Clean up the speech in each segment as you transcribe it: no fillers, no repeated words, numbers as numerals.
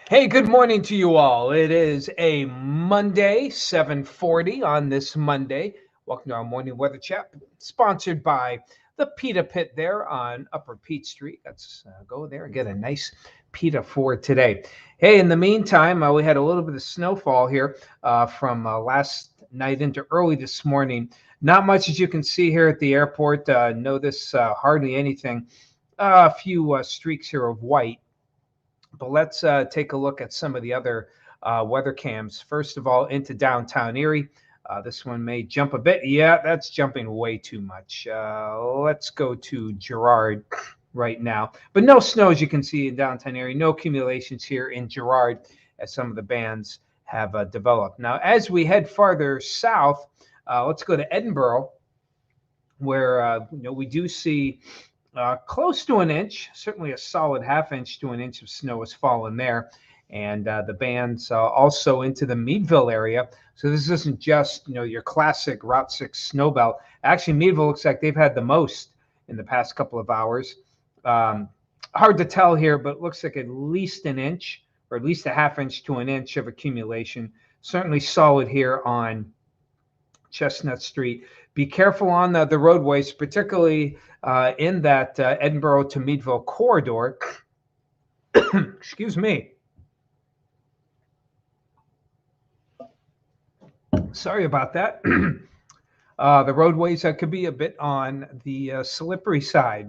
Hey, good morning to you all. It is a Monday, 7:40 on this Monday. Welcome to our morning weather chat, sponsored by the Pita Pit there on Upper Peach Street. Let's go there and get a nice pita for today. Hey, in the meantime, we had a little bit of snowfall here from last night into early this morning. Not much as you can see here at the airport. Notice hardly anything. A few streaks here of white, but let's take a look at some of the other weather cams. First of all, into downtown Erie. This one may jump a bit. Yeah, that's jumping way too much. Let's go to Girard right now. But no snow, as you can see in downtown Erie. No accumulations here in Girard, as some of the bands have developed. Now, as we head farther south, let's go to Edinburgh, where we do see close to an inch, certainly a solid half inch to an inch of snow has fallen there. And the band's also into the Meadville area. So this isn't just, your classic Route 6 snow belt. Actually, Meadville looks like they've had the most in the past couple of hours. Um, Hard to tell here, but it looks like at least an inch or at least a half inch to an inch of accumulation. Certainly solid here on Chestnut Street. Be careful on the roadways, particularly in that Edinburgh to Meadville corridor. Excuse me. Sorry about that. The roadways could be a bit on the slippery side.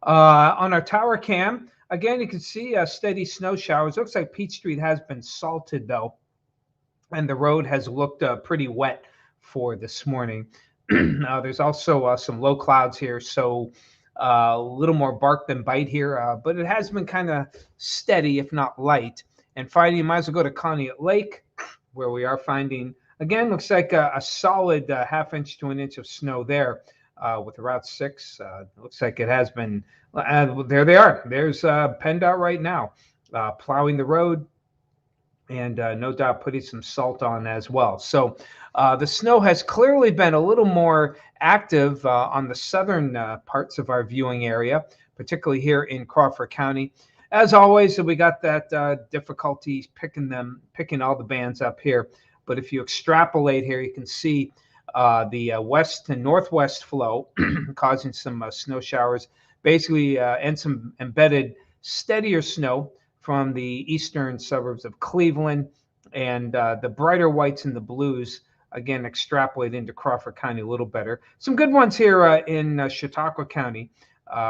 On our tower cam, again, you can see steady snow showers. Looks like Peach Street has been salted, though, and the road has looked pretty wet for this morning. There's also some low clouds here, so a little more bark than bite here, but it has been kind of steady, if not light. And finally, you might as well go to Conneaut Lake, where we are finding, again, looks like a solid half inch to an inch of snow there with Route 6. Looks like it has been, there they are. There's PennDOT right now plowing the road, and no doubt putting some salt on as well. So the snow has clearly been a little more active on the southern parts of our viewing area, particularly here in Crawford County. As always, we got that difficulty picking all the bands up here. But if you extrapolate here, you can see the west to northwest flow causing some snow showers, basically, and some embedded steadier snow from the eastern suburbs of Cleveland, and the brighter whites and the blues again extrapolate into Crawford County a little better. Some good ones here in Chautauqua County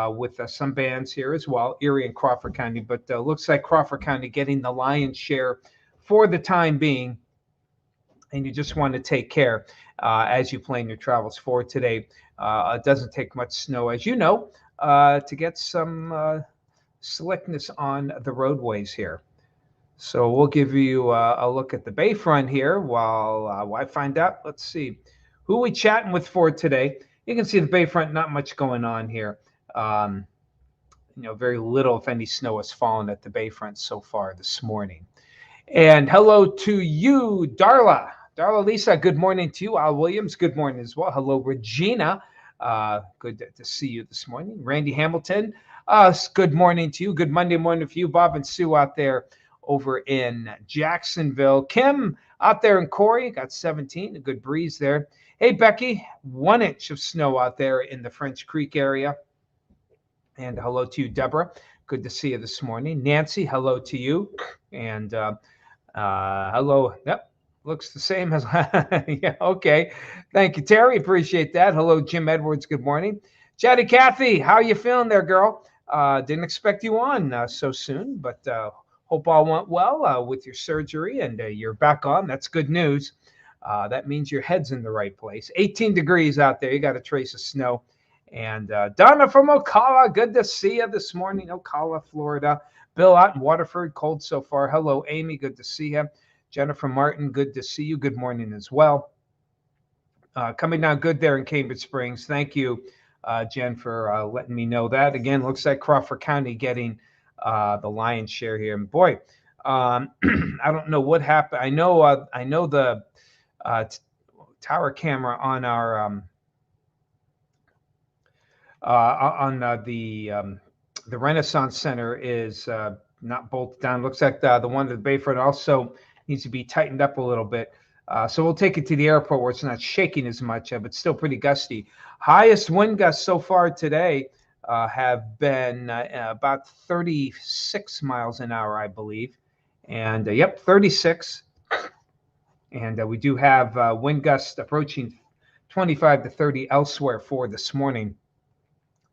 with some bands here as well, Erie and Crawford County, but looks like Crawford County getting the lion's share for the time being. And you just want to take care as you plan your travels for today. It doesn't take much snow, as you know, to get some slickness on the roadways here. So we'll give you a look at the Bayfront here while I find out. Let's see who we chatting with for today. You can see the Bayfront, not much going on here. Um, Very little, if any, snow has fallen at the Bayfront so far this morning. And hello to you, Darla. Darla Lisa, good morning to you. Al Williams, good morning as well. Hello, Regina. Good to see you this morning. Randy Hamilton, good morning to you. Good Monday morning for you, Bob and Sue out there over in Jacksonville. Kim out there in Corey, got 17, a good breeze there. Hey, Becky, 1 inch of snow out there in the French Creek area. And hello to you, Deborah. Good to see you this morning. Nancy, hello to you. And hello. Yep, looks the same as. Yeah, okay. Thank you, Terry. Appreciate that. Hello, Jim Edwards. Good morning. Chatty Cathy, how you feeling there, girl? Didn't expect you on so soon, but hope all went well with your surgery and you're back on. That's good news. That means your head's in the right place. 18 degrees out there. You got a trace of snow. And Donna from Ocala, good to see you this morning, Ocala, Florida. Bill out in Waterford, cold so far. Hello, Amy, good to see you. Jennifer Martin, good to see you. Good morning as well. Coming down good there in Cambridge Springs. Thank you, Jen, for letting me know that. Again, looks like Crawford County getting the lion's share here. And boy, I don't know what happened. I know the tower camera on our on the Renaissance Center is not bolted down. Looks like the one at the Bayfront also needs to be tightened up a little bit. So we'll take it to the airport where it's not shaking as much, but still pretty gusty. Highest wind gusts so far today have been about 36 miles an hour, I believe. And yep, 36. And we do have wind gusts approaching 25 to 30 elsewhere for this morning.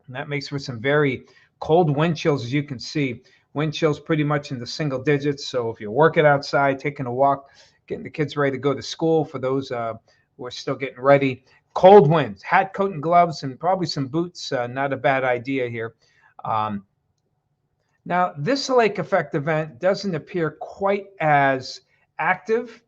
And that makes for some very cold wind chills, as you can see. Wind chills pretty much in the single digits. So if you're working outside, taking a walk, getting the kids ready to go to school, for those who are still getting ready, cold winds, hat, coat, and gloves, and probably some boots. Not a bad idea here. Now, this lake effect event doesn't appear quite as active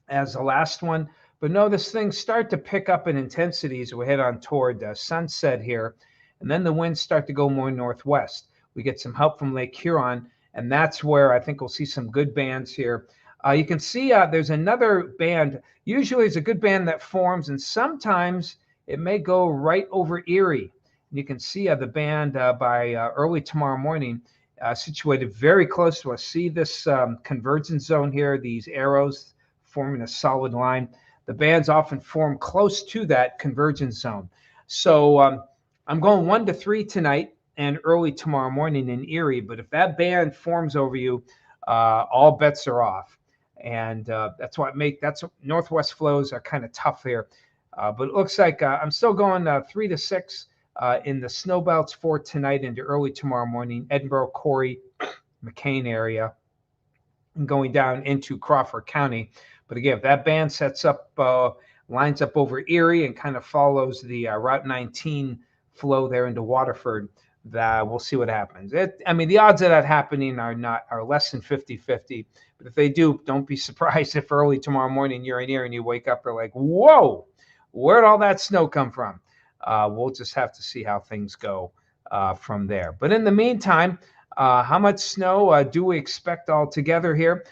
as the last one, but notice things start to pick up in intensity as we head on toward sunset here, and then the winds start to go more northwest. We get some help from Lake Huron, and that's where I think we'll see some good bands here. You can see there's another band. Usually it's a good band that forms, and sometimes it may go right over Erie. And you can see the band by early tomorrow morning, situated very close to us. See this convergence zone here, these arrows forming a solid line. The bands often form close to that convergence zone. So I'm going 1 to 3 tonight and early tomorrow morning in Erie. But if that band forms over you, all bets are off. And that's northwest flows are kind of tough here. But it looks like I'm still going 3 to 6 in the snow belts for tonight into early tomorrow morning, Edinboro, Corry, McCain area, and going down into Crawford County. But again, if that band sets up, lines up over Erie and kind of follows the Route 19 flow there into Waterford, we'll see what happens. The odds of that happening are less than 50-50. But if they do, don't be surprised if early tomorrow morning you're in Erie and you wake up, you're like, whoa, where'd all that snow come from? We'll just have to see how things go from there. But in the meantime, how much snow do we expect altogether here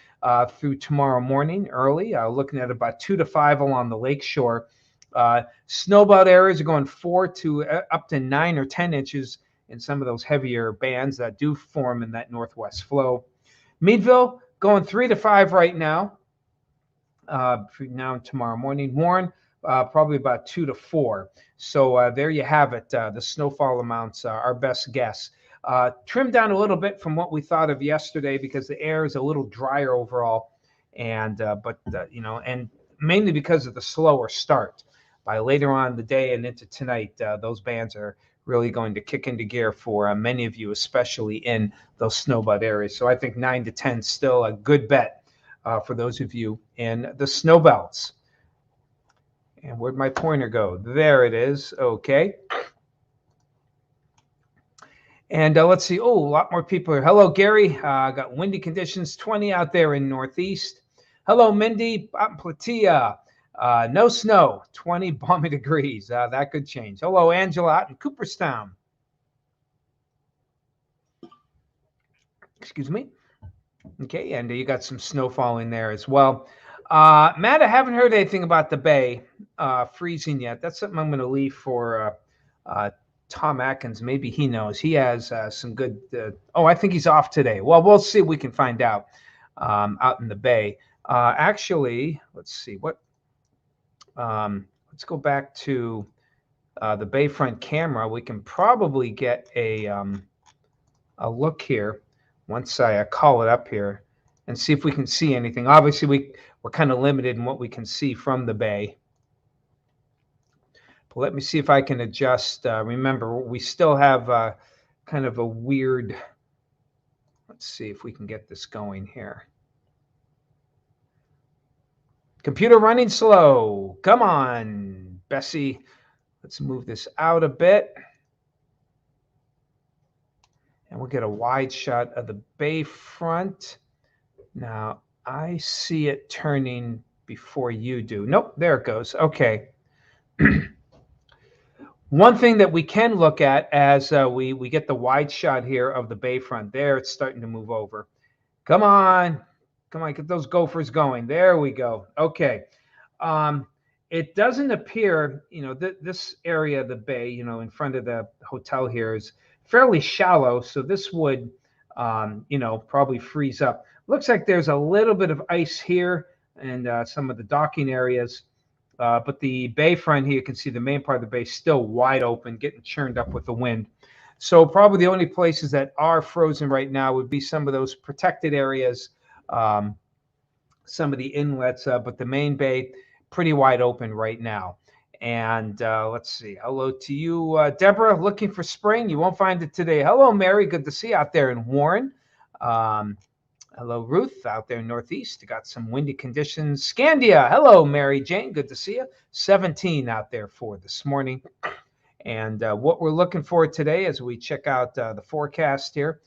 through tomorrow morning early? Looking at about 2 to 5 along the lakeshore. Snowbelt areas are going 4 to up to 9 or 10 inches in some of those heavier bands that do form in that northwest flow. Meadville going 3 to 5 right now. Now and tomorrow morning. Warren probably about 2 to 4. So there you have it. The snowfall amounts are our best guess. Trimmed down a little bit from what we thought of yesterday because the air is a little drier overall, and mainly because of the slower start. By later on in the day and into tonight, those bands are really going to kick into gear for many of you, especially in those snowbelt areas. So I think 9 to 10 still a good bet for those of you in the snowbelts. And where'd my pointer go? There it is. Okay. And let's see. Oh, a lot more people here. Hello, Gary. Got windy conditions, 20 out there in Northeast. Hello, Mindy. Out in Platia. No snow, 20 balmy degrees. That could change. Hello, Angela out in Cooperstown. Excuse me. Okay, and you got some snow falling there as well. Matt, I haven't heard anything about the Bay freezing yet. That's something I'm going to leave for Tom Atkins. Maybe he knows. He has some good. I think he's off today. Well, we'll see if we can find out out in the Bay. Actually, let's see what. Let's go back to the Bayfront camera. We can probably get a look here once I call it up here and see if we can see anything. Obviously, we're kind of limited in what we can see from the Bay. But let me see if I can adjust. Remember, we still have kind of a weird. Let's see if we can get this going here. Computer running slow. Come on, Bessie. Let's move this out a bit. And we'll get a wide shot of the Bayfront. Now, I see it turning before you do. Nope, there it goes. Okay. One thing that we can look at as we get the wide shot here of the Bayfront, there it's starting to move over. Come on. Come on, get those gophers going. There we go. Okay. It doesn't appear, this area of the Bay, in front of the hotel here is fairly shallow. So this would probably freeze up. Looks like there's a little bit of ice here and some of the docking areas. But the bayfront here, you can see the main part of the bay still wide open, getting churned up with the wind. So probably the only places that are frozen right now would be some of those protected areas, some of the inlets, but the main bay pretty wide open right now. And let's see. Hello to you, Deborah. Looking for spring. You won't find it today. Hello, Mary. Good to see you out there in Warren. Hello, Ruth, out there in Northeast. Got some windy conditions. Scandia. Hello, Mary Jane. Good to see you. 17 out there for this morning. And what we're looking for today as we check out the forecast here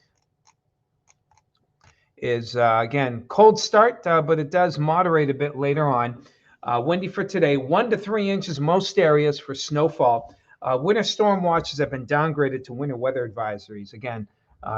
is, again, cold start, but it does moderate a bit later on. Windy for today, 1 to 3 inches most areas for snowfall. Winter storm watches have been downgraded to winter weather advisories. Again,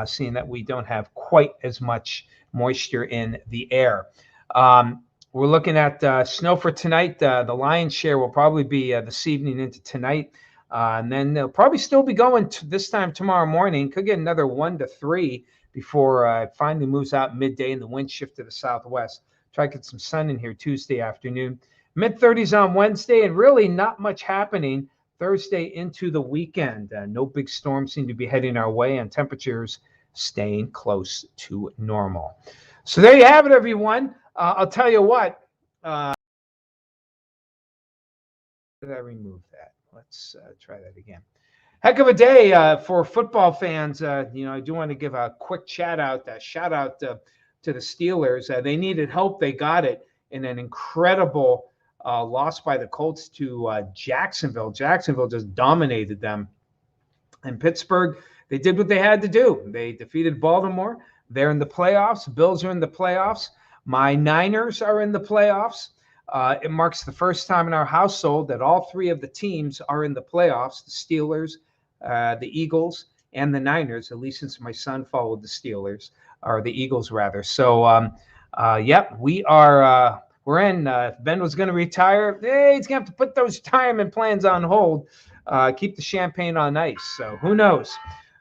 seeing that we don't have quite as much moisture in the air. We're looking at snow for tonight. The lion's share will probably be this evening into tonight. And then they'll probably still be going this time tomorrow morning. Could get another 1 to 3 before it finally moves out midday and the wind shift to the southwest. Try to get some sun in here Tuesday afternoon. Mid-30s on Wednesday, and really not much happening Thursday into the weekend. No big storms seem to be heading our way, and temperatures staying close to normal. So there you have it, everyone. I'll tell you what. Did I remove that? Let's try that again. Heck of a day for football fans. I do want to give a quick shout out to the Steelers. They needed help. They got it in an incredible loss by the Colts to Jacksonville. Jacksonville just dominated them. And Pittsburgh, they did what they had to do. They defeated Baltimore. They're in the playoffs. Bills are in the playoffs. My Niners are in the playoffs. It marks the first time in our household that all three of the teams are in the playoffs: the Steelers, the Eagles, and the Niners, at least since my son followed the Steelers, or the Eagles rather. So, yep, we are we're in. If Ben was going to retire, he's going to have to put those retirement plans on hold, keep the champagne on ice. So who knows?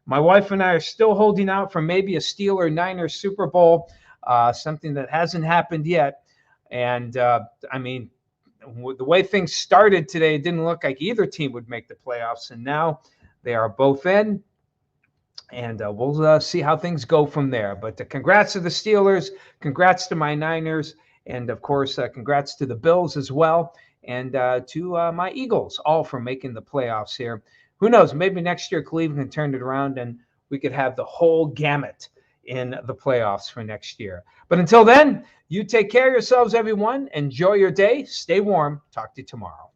My wife and I are still holding out for maybe a Steeler-Niners Super Bowl, something that hasn't happened yet. And, I mean, the way things started today, it didn't look like either team would make the playoffs. And now they are both in. And we'll see how things go from there. But congrats to the Steelers. Congrats to my Niners. And, of course, congrats to the Bills as well. And to my Eagles, all for making the playoffs here. Who knows? Maybe next year Cleveland can turn it around and we could have the whole gamut in the playoffs for next year. But until then, you take care of yourselves, everyone. Enjoy your day. Stay warm. Talk to you tomorrow.